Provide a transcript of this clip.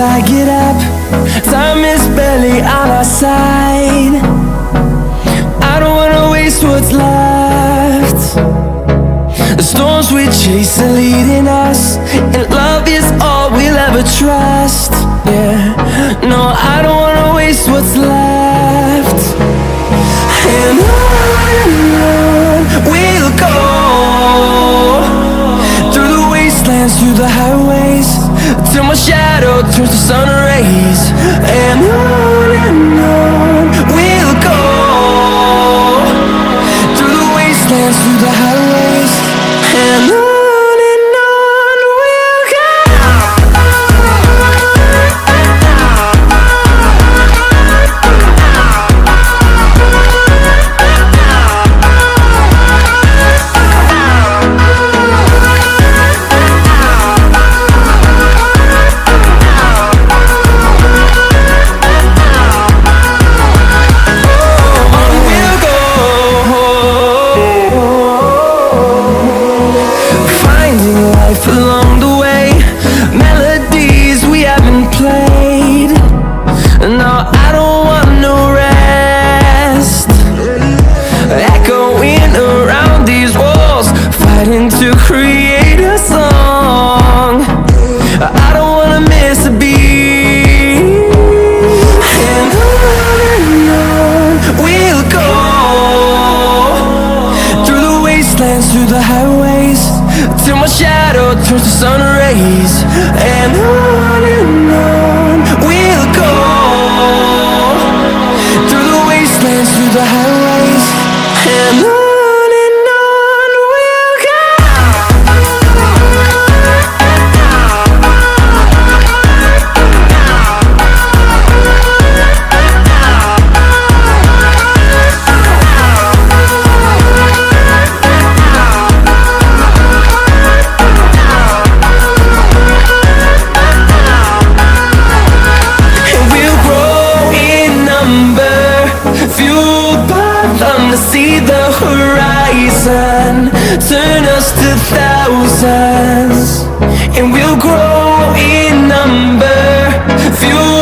I get up, time is barely on our side. I don't wanna waste what's left. The storms we chase are leading us, and love is all we'll ever trust. Yeah, no, I don't wanna waste what's left. And on we'll go, through the wastelands, through the highways, till my shadow turns to sun rays. And on we'll go, through the wastelands, through the highways, and on we'll go. Along the way, melodies we haven't played. No, I don't want no rest. Echoing around these walls, fighting to create a song. I don't wanna miss a beat. And on we'll go, through the wastelands, through the highways, till my shadow turns to sun rays. And on we'll go, through the wastelands, through the highways, and on we'll go. See the horizon, turn us to thousands, and we'll grow in number, fuel